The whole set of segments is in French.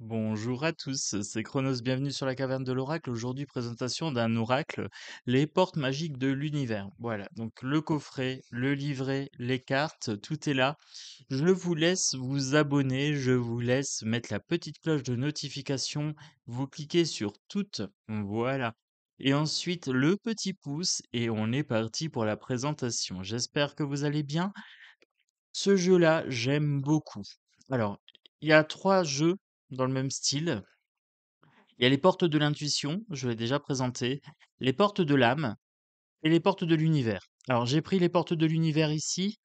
Bonjour à tous, c'est Chronos, bienvenue sur la caverne de l'oracle. Aujourd'hui, présentation d'un oracle, les portes magiques de l'univers. Voilà, donc le coffret, le livret, les cartes, tout est là. Je vous laisse vous abonner, je vous laisse mettre la petite cloche de notification, vous cliquez sur toutes, voilà. Et ensuite le petit pouce et on est parti pour la présentation. J'espère que vous allez bien. Ce jeu-là, j'aime beaucoup. Alors, il y a 3 jeux dans le même style. Il y a les portes de l'intuition, je l'ai déjà présenté, les portes de l'âme et les portes de l'univers. Alors, j'ai pris les portes de l'univers ici.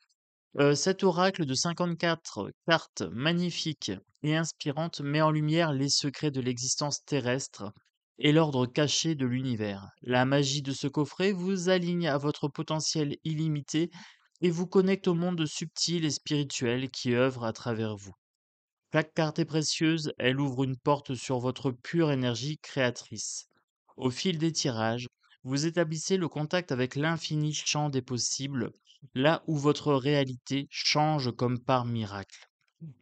Cet oracle de 54 cartes magnifiques et inspirantes met en lumière les secrets de l'existence terrestre et l'ordre caché de l'univers. La magie de ce coffret vous aligne à votre potentiel illimité et vous connecte au monde subtil et spirituel qui œuvre à travers vous. Chaque carte est précieuse, elle ouvre une porte sur votre pure énergie créatrice. Au fil des tirages, vous établissez le contact avec l'infini champ des possibles, là où votre réalité change comme par miracle.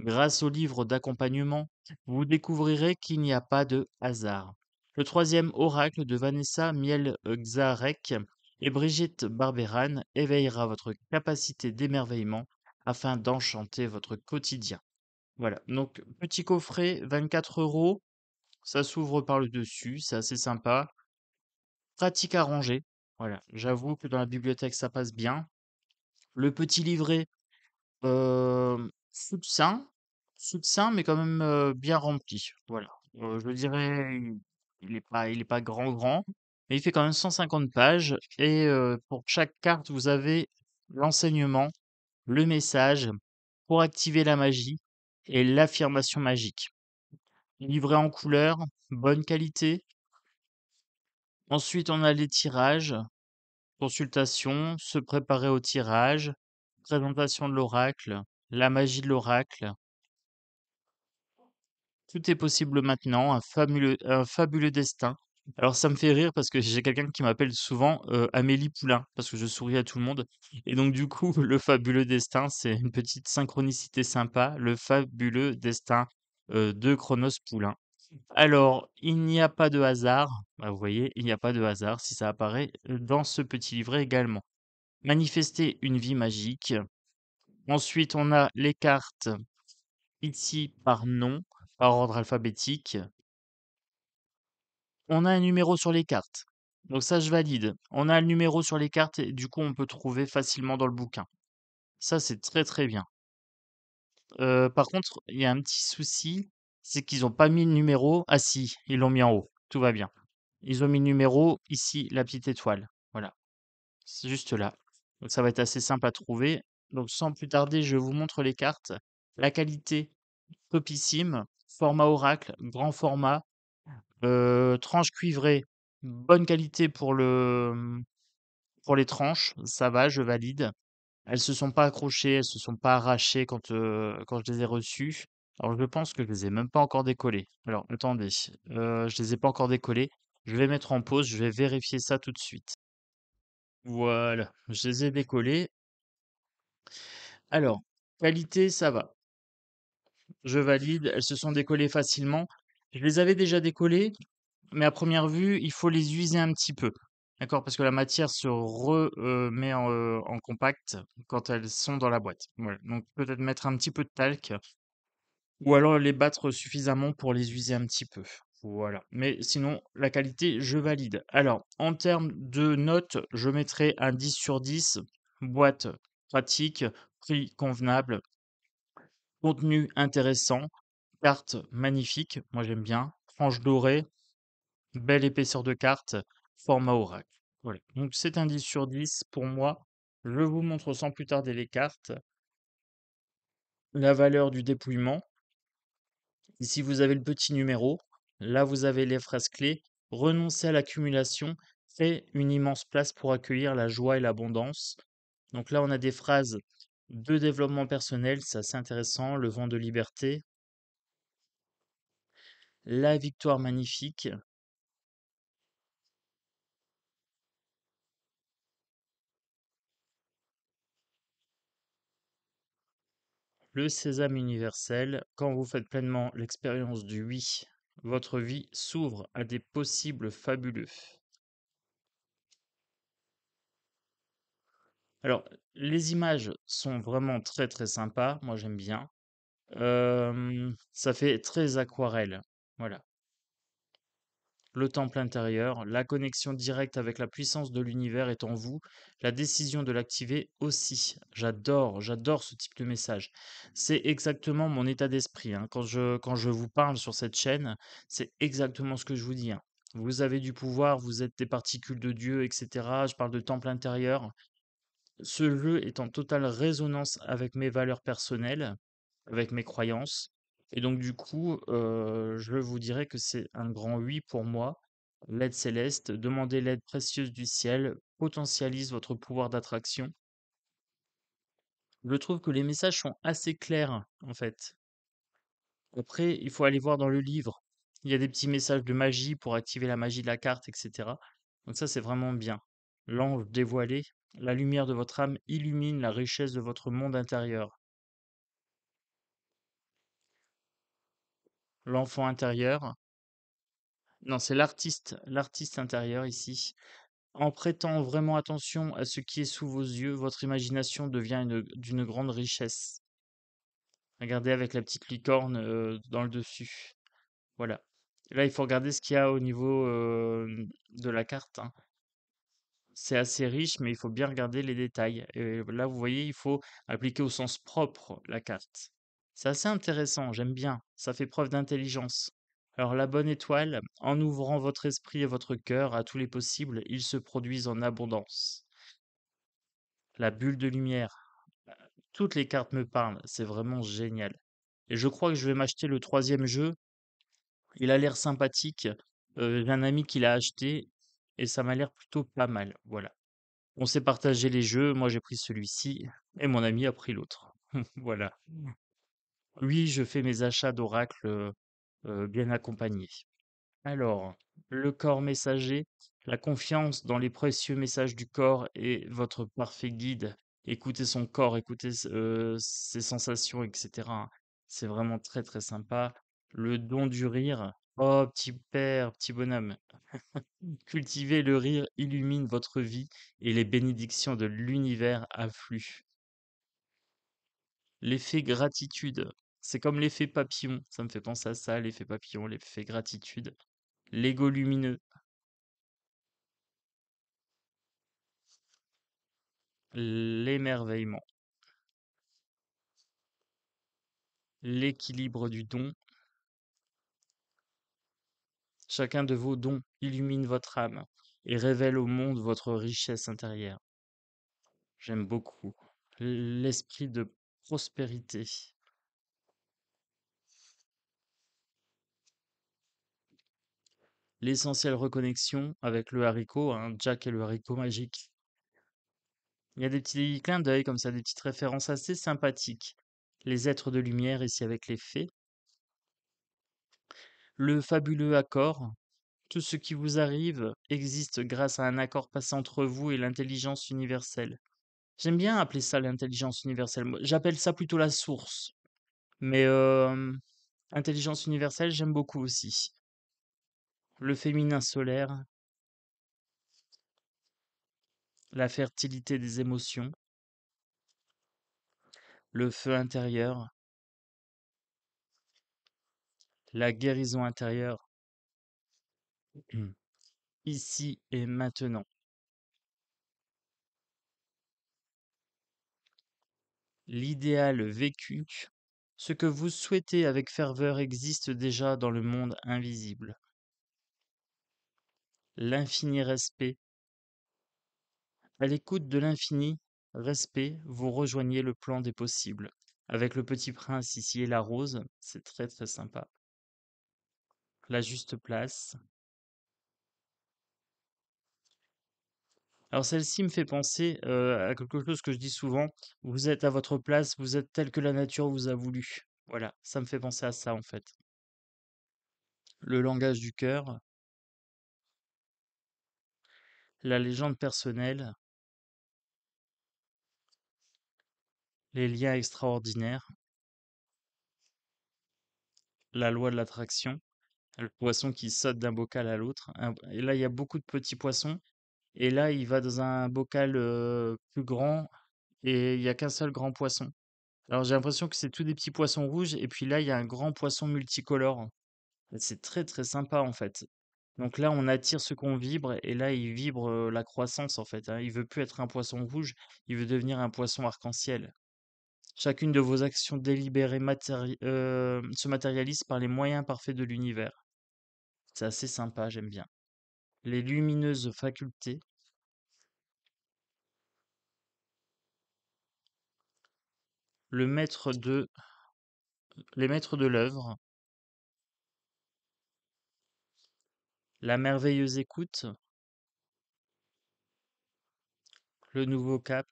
Grâce au livre d'accompagnement, vous découvrirez qu'il n'y a pas de hasard. Le troisième oracle de Vanessa Miel-Xarek et Brigitte Barberan éveillera votre capacité d'émerveillement afin d'enchanter votre quotidien. Voilà, donc petit coffret, 24 €, ça s'ouvre par le dessus, c'est assez sympa. Pratique à ranger, voilà, j'avoue que dans la bibliothèque ça passe bien. Le petit livret, succinct, succinct mais quand même bien rempli, voilà. Je dirais, il est pas grand grand, mais il fait quand même 150 pages et pour chaque carte vous avez l'enseignement, le message pour activer la magie et l'affirmation magique. Livré en couleur, bonne qualité. Ensuite, on a les tirages, consultation, se préparer au tirage, présentation de l'oracle, la magie de l'oracle. Tout est possible maintenant, un fabuleux destin. Alors ça me fait rire parce que j'ai quelqu'un qui m'appelle souvent Amélie Poulain, parce que je souris à tout le monde. Et donc du coup, le fabuleux destin, c'est une petite synchronicité sympa, le fabuleux destin de Chronos Poulain. Alors, il n'y a pas de hasard. Bah, vous voyez, il n'y a pas de hasard si ça apparaît dans ce petit livret également. Manifester une vie magique. Ensuite, on a les cartes ici par nom, par ordre alphabétique. On a un numéro sur les cartes. Donc ça, je valide. On a le numéro sur les cartes et du coup, on peut trouver facilement dans le bouquin. Ça, c'est très très bien. Par contre, il y a un petit souci, c'est qu'ils n'ont pas mis le numéro. Ah si, ils l'ont mis en haut. Tout va bien. Ils ont mis le numéro ici, la petite étoile. Voilà, c'est juste là. Donc ça va être assez simple à trouver. Donc sans plus tarder, je vous montre les cartes. La qualité, topissime. Format oracle, grand format. Tranche cuivrée, bonne qualité pour les tranches. Ça va, je valide. Elles se sont pas accrochées, elles se sont pas arrachées quand je les ai reçues. Alors je pense que je les ai même pas encore décollées. Alors attendez, je les ai pas encore décollées. Je vais mettre en pause, je vais vérifier ça tout de suite. Voilà, je les ai décollées. Alors, qualité, ça va. Je valide, elles se sont décollées facilement. Je les avais déjà décollées, mais à première vue, il faut les user un petit peu. D'accord? Parce que la matière se remet en compact quand elles sont dans la boîte. Voilà. Donc peut-être mettre un petit peu de talc ou alors les battre suffisamment pour les user un petit peu. Voilà. Mais sinon, la qualité, je valide. Alors, en termes de notes, je mettrai un 10 sur 10. Boîte pratique, prix convenable, contenu intéressant, carte magnifique, moi j'aime bien, frange dorée, belle épaisseur de carte, format oracle. Voilà. Donc c'est un 10 sur 10 pour moi. Je vous montre sans plus tarder les cartes. La valeur du dépouillement. Ici, vous avez le petit numéro. Là, vous avez les phrases clés. Renoncer à l'accumulation fait une immense place pour accueillir la joie et l'abondance. Donc là, on a des phrases de développement personnel, c'est assez intéressant. Le vent de liberté. La victoire magnifique. Le sésame universel, quand vous faites pleinement l'expérience du oui, votre vie s'ouvre à des possibles fabuleux. Alors, les images sont vraiment très très sympas, moi j'aime bien. Ça fait très aquarelle, voilà. Le temple intérieur, la connexion directe avec la puissance de l'univers est en vous, la décision de l'activer aussi. J'adore ce type de message. C'est exactement mon état d'esprit, hein. Quand je vous parle sur cette chaîne, c'est exactement ce que je vous dis, hein. Vous avez du pouvoir, vous êtes des particules de Dieu, etc. Je parle de temple intérieur. Ce jeu est en totale résonance avec mes valeurs personnelles, avec mes croyances. Et donc du coup, je vous dirais que c'est un grand oui pour moi. L'aide céleste, demandez l'aide précieuse du ciel, potentialise votre pouvoir d'attraction. Je trouve que les messages sont assez clairs, en fait. Après, il faut aller voir dans le livre. Il y a des petits messages de magie pour activer la magie de la carte, etc. Donc ça, c'est vraiment bien. L'ange dévoilé, la lumière de votre âme illumine la richesse de votre monde intérieur. L'enfant intérieur, non, c'est l'artiste intérieur ici. En prêtant vraiment attention à ce qui est sous vos yeux, votre imagination devient d'une grande richesse. Regardez avec la petite licorne dans le dessus. Voilà. Là, il faut regarder ce qu'il y a au niveau de la carte, hein. C'est assez riche, mais il faut bien regarder les détails. Et là, vous voyez, il faut appliquer au sens propre la carte. C'est assez intéressant, j'aime bien. Ça fait preuve d'intelligence. Alors, la bonne étoile, en ouvrant votre esprit et votre cœur à tous les possibles, ils se produisent en abondance. La bulle de lumière, toutes les cartes me parlent, c'est vraiment génial. Et je crois que je vais m'acheter le troisième jeu. Il a l'air sympathique. J'ai un ami qui l'a acheté et ça m'a l'air plutôt pas mal. Voilà. On s'est partagé les jeux. Moi, j'ai pris celui-ci et mon ami a pris l'autre. Voilà. Oui, je fais mes achats d'oracle bien accompagnés. Alors, le corps messager, la confiance dans les précieux messages du corps est votre parfait guide. Écoutez son corps, écoutez ses sensations, etc., hein. C'est vraiment très très sympa. Le don du rire. Oh, petit père, petit bonhomme. Cultiver le rire illumine votre vie et les bénédictions de l'univers affluent. L'effet gratitude. C'est comme l'effet papillon. Ça me fait penser à ça, l'effet papillon, l'effet gratitude. L'ego lumineux. L'émerveillement, l'équilibre du don. Chacun de vos dons illumine votre âme et révèle au monde votre richesse intérieure. J'aime beaucoup. L'esprit de prospérité. L'essentielle reconnexion avec le haricot, hein, Jack et le haricot magique. Il y a des petits clins d'œil comme ça, des petites références assez sympathiques. Les êtres de lumière ici avec les fées. Le fabuleux accord. Tout ce qui vous arrive existe grâce à un accord passé entre vous et l'intelligence universelle. J'aime bien appeler ça l'intelligence universelle. Moi, j'appelle ça plutôt la source. Mais intelligence universelle, j'aime beaucoup aussi. Le féminin solaire, la fertilité des émotions, le feu intérieur, la guérison intérieure, ici et maintenant. L'idéal vécu, ce que vous souhaitez avec ferveur existe déjà dans le monde invisible. L'infini respect. À l'écoute de l'infini respect, vous rejoignez le plan des possibles. Avec le petit prince ici et la rose, c'est très très sympa. La juste place. Alors celle-ci me fait penser à quelque chose que je dis souvent. Vous êtes à votre place, vous êtes tel que la nature vous a voulu. Voilà, ça me fait penser à ça en fait. Le langage du cœur, la légende personnelle, les liens extraordinaires. la loi de l'attraction, le poisson qui saute d'un bocal à l'autre. Et là, il y a beaucoup de petits poissons. Et là, il va dans un bocal plus grand et il y a qu'un seul grand poisson. Alors j'ai l'impression que c'est tous des petits poissons rouges. Et puis là, il y a un grand poisson multicolore. Et c'est très très sympa en fait. Donc là, on attire ce qu'on vibre. Et là, il vibre la croissance en fait, hein. Il veut plus être un poisson rouge. Il veut devenir un poisson arc-en-ciel. Chacune de vos actions délibérées se matérialise par les moyens parfaits de l'univers. C'est assez sympa, j'aime bien. Les lumineuses facultés, le maître de, les maîtres de l'œuvre, la merveilleuse écoute, le nouveau cap,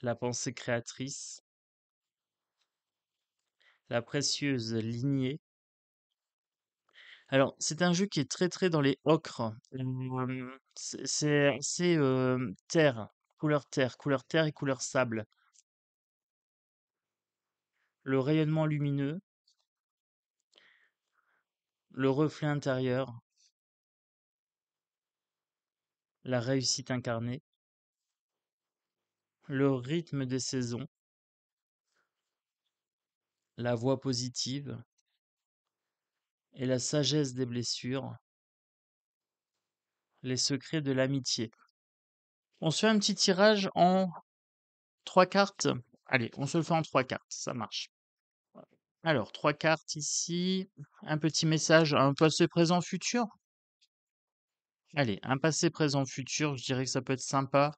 la pensée créatrice, la précieuse lignée. Alors, c'est un jeu qui est très très dans les ocres. C'est assez couleur terre et couleur sable. Le rayonnement lumineux, le reflet intérieur, la réussite incarnée, le rythme des saisons, la voix positive et la sagesse des blessures, les secrets de l'amitié. On se fait un petit tirage en 3 cartes. Allez, on se le fait en 3 cartes, ça marche. Alors, 3 cartes ici, un petit message, un passé, présent, futur. Allez, un passé, présent, futur, je dirais que ça peut être sympa.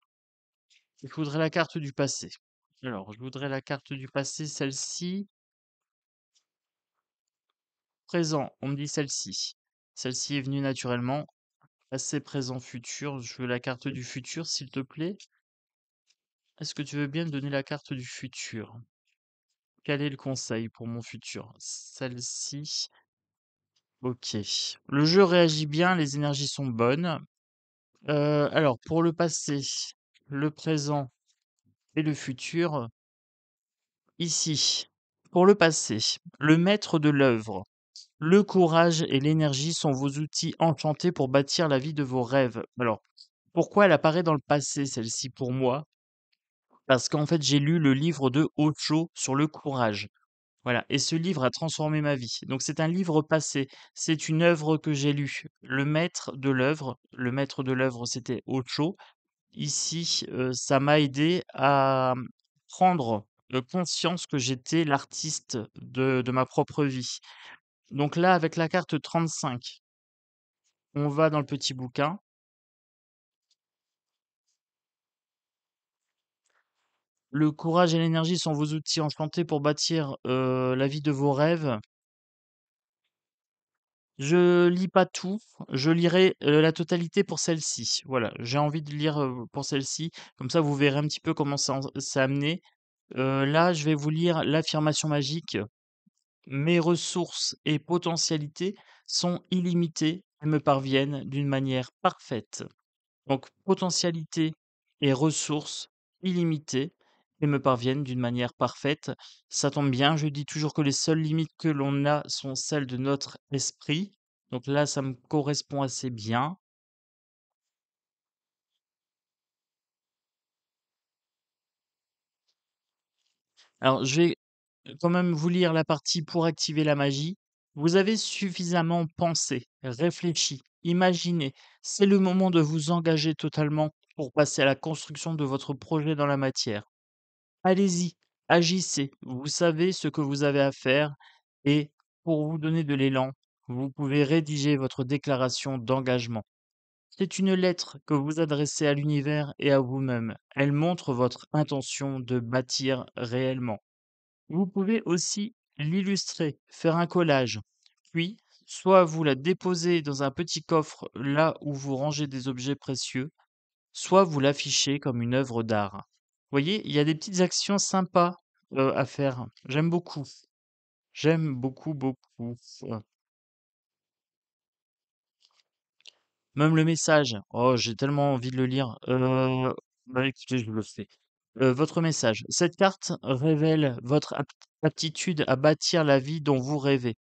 Je voudrais la carte du passé. Alors, je voudrais la carte du passé, celle-ci. Présent, on me dit celle-ci. Celle-ci est venue naturellement. Passé, présent, futur. Je veux la carte du futur, s'il te plaît. Est-ce que tu veux bien me donner la carte du futur? Quel est le conseil pour mon futur? Celle-ci. Ok. Le jeu réagit bien, les énergies sont bonnes. Alors, pour le passé, le présent et le futur, ici, pour le passé, le maître de l'œuvre, le courage et l'énergie sont vos outils enchantés pour bâtir la vie de vos rêves. Alors, pourquoi elle apparaît dans le passé, celle-ci, pour moi? Parce qu'en fait, j'ai lu le livre de Osho sur le courage. Voilà, et ce livre a transformé ma vie. Donc c'est un livre passé, c'est une œuvre que j'ai lue. Le maître de l'œuvre, c'était Osho. Ici, ça m'a aidé à prendre conscience que j'étais l'artiste de ma propre vie. Donc là, avec la carte 35, on va dans le petit bouquin. Le courage et l'énergie sont vos outils enchantés pour bâtir la vie de vos rêves. Je lis pas tout, je lirai, la totalité pour celle-ci. Voilà, j'ai envie de lire, pour celle-ci, comme ça vous verrez un petit peu comment c'est amené. Là, je vais vous lire l'affirmation magique. Mes ressources et potentialités sont illimitées et me parviennent d'une manière parfaite. Donc potentialité et ressources illimitées et me parviennent d'une manière parfaite. Ça tombe bien, je dis toujours que les seules limites que l'on a sont celles de notre esprit. Donc là, ça me correspond assez bien. Alors, je vais quand même vous lire la partie pour activer la magie. Vous avez suffisamment pensé, réfléchi, imaginé. C'est le moment de vous engager totalement pour passer à la construction de votre projet dans la matière. Allez-y, agissez. Vous savez ce que vous avez à faire et pour vous donner de l'élan, vous pouvez rédiger votre déclaration d'engagement. C'est une lettre que vous adressez à l'univers et à vous-même. Elle montre votre intention de bâtir réellement. Vous pouvez aussi l'illustrer, faire un collage. Puis, soit vous la déposez dans un petit coffre là où vous rangez des objets précieux, soit vous l'affichez comme une œuvre d'art. Vous voyez, il y a des petites actions sympas à faire. J'aime beaucoup. J'aime beaucoup, beaucoup. Même le message. Oh, j'ai tellement envie de le lire. Bah écoutez, je le fais. Votre message. Cette carte révèle votre aptitude à bâtir la vie dont vous rêvez.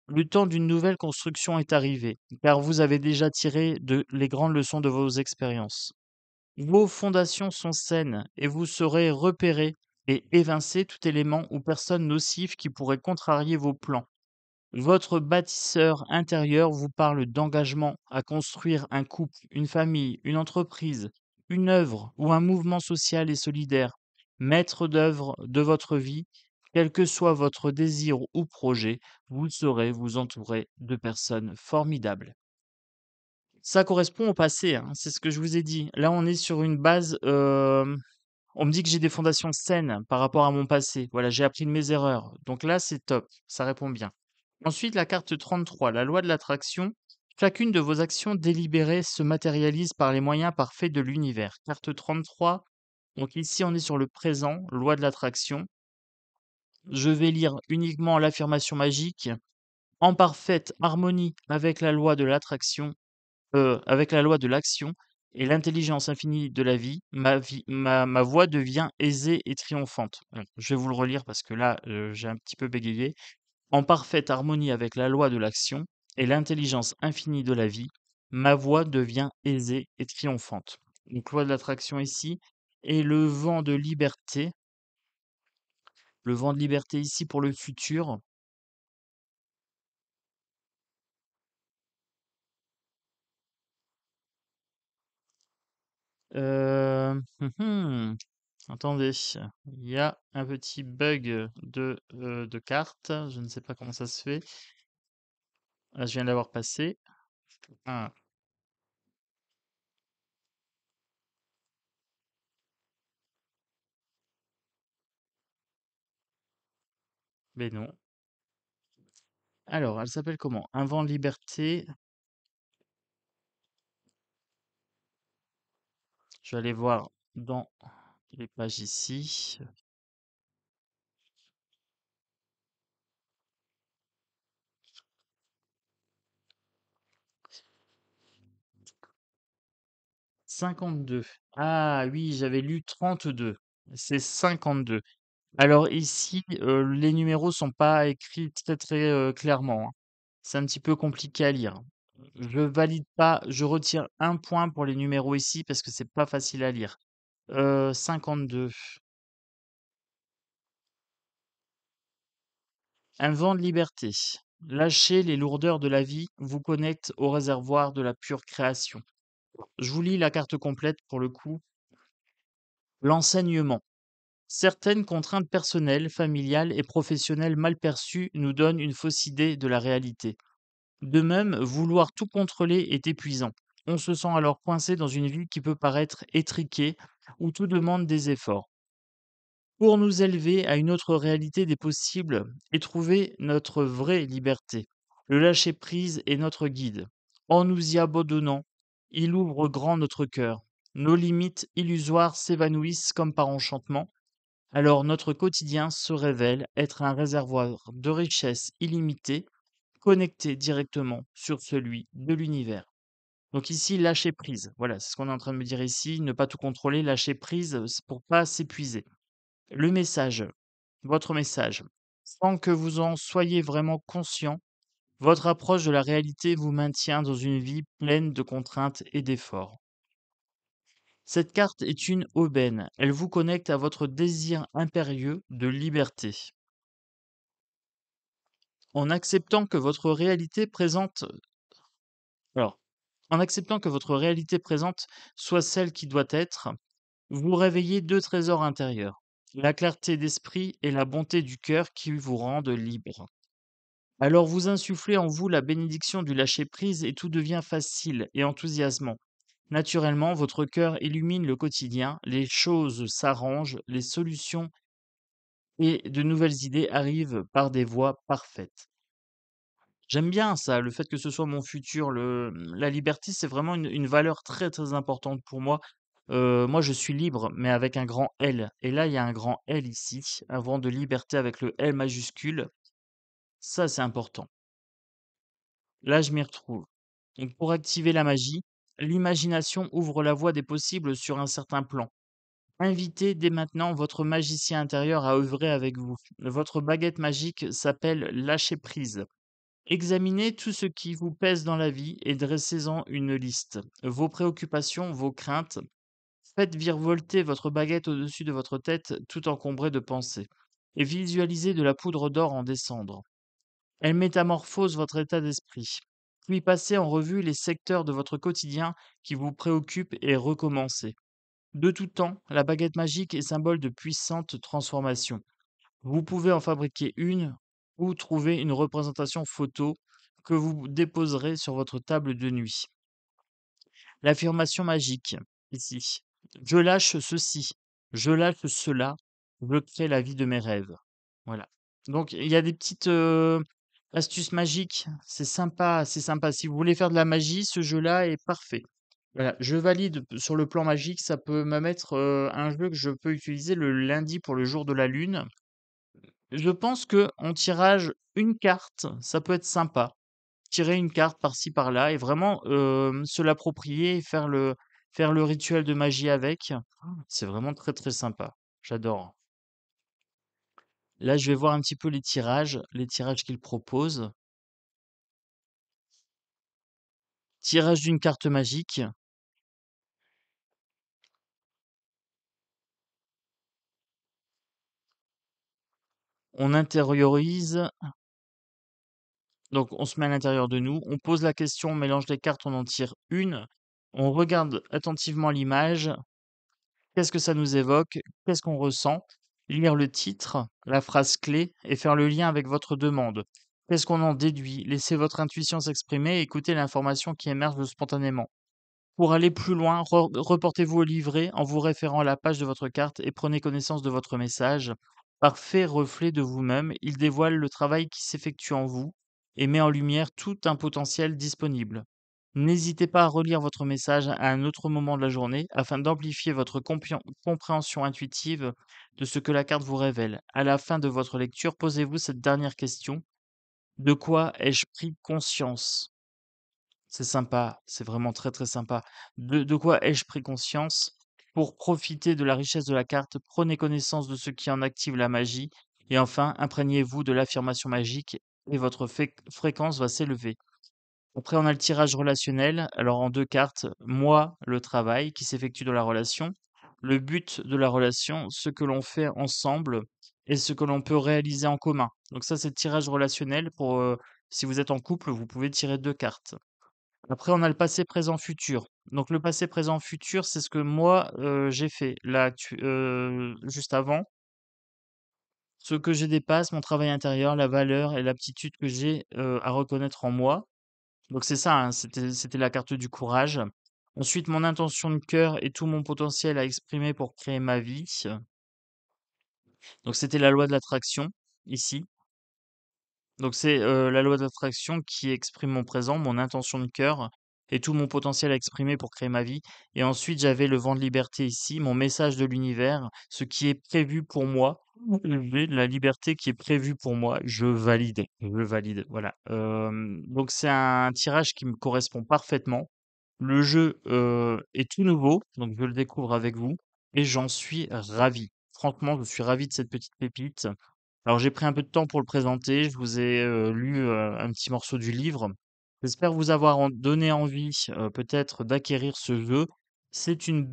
Le temps d'une nouvelle construction est arrivé, car vous avez déjà tiré les grandes leçons de vos expériences. Vos fondations sont saines et vous saurez repérer et évincer tout élément ou personne nocif qui pourrait contrarier vos plans. Votre bâtisseur intérieur vous parle d'engagement à construire un couple, une famille, une entreprise, une œuvre ou un mouvement social et solidaire. Maître d'œuvre de votre vie, quel que soit votre désir ou projet, vous saurez vous entourer de personnes formidables. Ça correspond au passé, hein, c'est ce que je vous ai dit. Là, on est sur une base, on me dit que j'ai des fondations saines par rapport à mon passé. Voilà, j'ai appris de mes erreurs. Donc là, c'est top, ça répond bien. Ensuite, la carte 33, la loi de l'attraction. Chacune de vos actions délibérées se matérialise par les moyens parfaits de l'univers. Carte 33, donc ici on est sur le présent, loi de l'attraction. Je vais lire uniquement l'affirmation magique. En parfaite harmonie avec la loi de l'attraction, avec la loi de l'action et l'intelligence infinie de la vie, ma voix devient aisée et triomphante. Je vais vous le relire parce que là, j'ai un petit peu bégayé. En parfaite harmonie avec la loi de l'action et l'intelligence infinie de la vie, ma voix devient aisée et triomphante. Donc, loi de l'attraction ici, et le vent de liberté ici pour le futur. Attendez, il y a un petit bug de carte, je ne sais pas comment ça se fait. Ah, je viens d'avoir passé. Ah, mais non. Alors, elle s'appelle comment? Un vent de liberté. Je vais aller voir dans les pages ici. 52. Ah oui, j'avais lu 32. C'est 52. Alors ici, les numéros sont pas écrits très très clairement, hein. C'est un petit peu compliqué à lire. Je valide pas, je retire un point pour les numéros ici parce que c'est pas facile à lire. 52. Un vent de liberté. Lâchez les lourdeurs de la vie, vous connecte au réservoir de la pure création. Je vous lis la carte complète pour le coup. L'enseignement. Certaines contraintes personnelles, familiales et professionnelles mal perçues nous donnent une fausse idée de la réalité. De même, vouloir tout contrôler est épuisant. On se sent alors coincé dans une vie qui peut paraître étriquée, où tout demande des efforts. Pour nous élever à une autre réalité des possibles et trouver notre vraie liberté, le lâcher-prise est notre guide. En nous y abandonnant, il ouvre grand notre cœur. Nos limites illusoires s'évanouissent comme par enchantement, alors notre quotidien se révèle être un réservoir de richesses illimitées, connecté directement sur celui de l'univers. Donc ici, lâcher prise. Voilà, c'est ce qu'on est en train de me dire ici. Ne pas tout contrôler, lâcher prise, c'est pour pas s'épuiser. Le message, votre message. Sans que vous en soyez vraiment conscient, votre approche de la réalité vous maintient dans une vie pleine de contraintes et d'efforts. Cette carte est une aubaine. Elle vous connecte à votre désir impérieux de liberté. En acceptant que votre réalité présente alors, en acceptant que votre réalité présente soit celle qui doit être, vous réveillez 2 trésors intérieurs, la clarté d'esprit et la bonté du cœur qui vous rendent libre. Alors vous insufflez en vous la bénédiction du lâcher-prise et tout devient facile et enthousiasmant. Naturellement, votre cœur illumine le quotidien, les choses s'arrangent, les solutions et de nouvelles idées arrivent par des voies parfaites. J'aime bien ça, le fait que ce soit mon futur, la liberté, c'est vraiment une valeur très, très importante pour moi. Moi, je suis libre, mais avec un grand L et là, il y a un grand L ici, un vent de liberté avec le L majuscule. Ça, c'est important. Là, je m'y retrouve. Donc pour activer la magie, l'imagination ouvre la voie des possibles sur un certain plan. Invitez dès maintenant votre magicien intérieur à œuvrer avec vous. Votre baguette magique s'appelle lâcher prise. Examinez tout ce qui vous pèse dans la vie et dressez-en une liste. Vos préoccupations, vos craintes. Faites virevolter votre baguette au-dessus de votre tête tout encombrée de pensées. Et visualisez de la poudre d'or en descendre. Elle métamorphose votre état d'esprit. Puis passez en revue les secteurs de votre quotidien qui vous préoccupent et recommencez. De tout temps, la baguette magique est symbole de puissante transformation. Vous pouvez en fabriquer une ou trouver une représentation photo que vous déposerez sur votre table de nuit. L'affirmation magique, ici. Je lâche ceci, je lâche cela, je crée la vie de mes rêves. Voilà. Donc, il y a des petites astuces magiques. C'est sympa, c'est sympa. Si vous voulez faire de la magie, ce jeu-là est parfait. Voilà, je valide sur le plan magique. Ça peut me mettre un jeu que je peux utiliser le lundi pour le jour de la lune. Je pense que en tirage une carte, ça peut être sympa. Tirer une carte par-ci par-là et vraiment, se l'approprier et faire le rituel de magie avec. C'est vraiment très, très sympa. J'adore. Là, je vais voir un petit peu les tirages qu'ils proposent. Tirage d'une carte magique. On intériorise, donc on se met à l'intérieur de nous, on pose la question, on mélange les cartes, on en tire une. On regarde attentivement l'image. Qu'est-ce que ça nous évoque? Qu'est-ce qu'on ressent? Lire le titre, la phrase clé et faire le lien avec votre demande. Qu'est-ce qu'on en déduit? Laissez votre intuition s'exprimer et écoutez l'information qui émerge spontanément. Pour aller plus loin, reportez-vous au livret en vous référant à la page de votre carte et prenez connaissance de votre message. Parfait reflet de vous-même, il dévoile le travail qui s'effectue en vous et met en lumière tout un potentiel disponible. N'hésitez pas à relire votre message à un autre moment de la journée afin d'amplifier votre compréhension intuitive de ce que la carte vous révèle. À la fin de votre lecture, posez-vous cette dernière question. De quoi ai-je pris conscience? C'est sympa, c'est vraiment très, très sympa. De quoi ai-je pris conscience? Pour profiter de la richesse de la carte, prenez connaissance de ce qui en active la magie et enfin, imprégnez-vous de l'affirmation magique et votre fréquence va s'élever. Après, on a le tirage relationnel. Alors, en 2 cartes, moi, le travail qui s'effectue dans la relation, le but de la relation, ce que l'on fait ensemble et ce que l'on peut réaliser en commun. Donc ça, c'est le tirage relationnel pour, si vous êtes en couple, vous pouvez tirer 2 cartes. Après, on a le passé, présent, futur. Donc le passé, présent, futur, c'est ce que moi, j'ai fait là, juste avant. Ce que je dépasse, mon travail intérieur, la valeur et l'aptitude que j'ai, à reconnaître en moi. Donc c'est ça, hein, c'était la carte du courage. Ensuite, mon intention de cœur et tout mon potentiel à exprimer pour créer ma vie. Donc c'était la loi de l'attraction, ici. Donc c'est, la loi de l'attraction qui exprime mon présent, mon intention de cœur et tout mon potentiel à exprimer pour créer ma vie. Et ensuite, j'avais le vent de liberté ici, mon message de l'univers, ce qui est prévu pour moi. J'ai la liberté qui est prévue pour moi, je valide, voilà. Donc c'est un tirage qui me correspond parfaitement. Le jeu, est tout nouveau, donc je le découvre avec vous et j'en suis ravi. Franchement, je suis ravi de cette petite pépite. Alors j'ai pris un peu de temps pour le présenter, je vous ai, lu, un petit morceau du livre. J'espère vous avoir donné envie, peut-être d'acquérir ce jeu. C'est une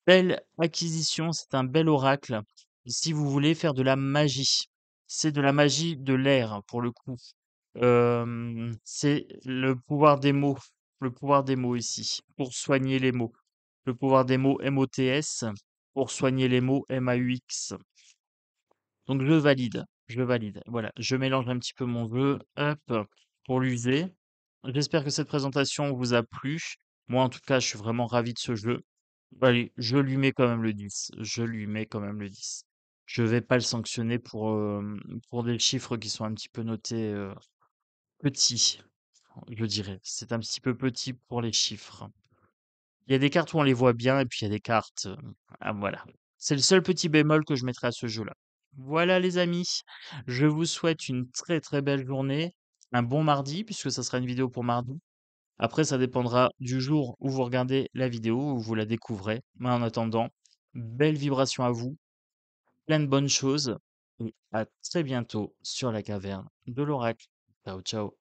belle acquisition, c'est un bel oracle, si vous voulez faire de la magie. C'est de la magie de l'air, pour le coup. C'est le pouvoir des mots ici, pour soigner les mots. Le pouvoir des mots MOTS, pour soigner les mots MAUX. Donc je valide, je valide. Voilà, je mélange un petit peu mon jeu, hop, pour l'user. J'espère que cette présentation vous a plu. Moi, en tout cas, je suis vraiment ravi de ce jeu. Allez, je lui mets quand même le 10. Je lui mets quand même le 10. Je vais pas le sanctionner pour des chiffres qui sont un petit peu notés petits, je dirais. C'est un petit peu petit pour les chiffres. Il y a des cartes où on les voit bien et puis il y a des cartes, voilà. C'est le seul petit bémol que je mettrai à ce jeu-là. Voilà les amis, je vous souhaite une très, très belle journée, un bon mardi puisque ça sera une vidéo pour mardi. Après ça dépendra du jour où vous regardez la vidéo, où vous la découvrez. Mais en attendant, Belle vibration à vous, plein de bonnes choses et à très bientôt sur la caverne de l'oracle. Ciao, ciao.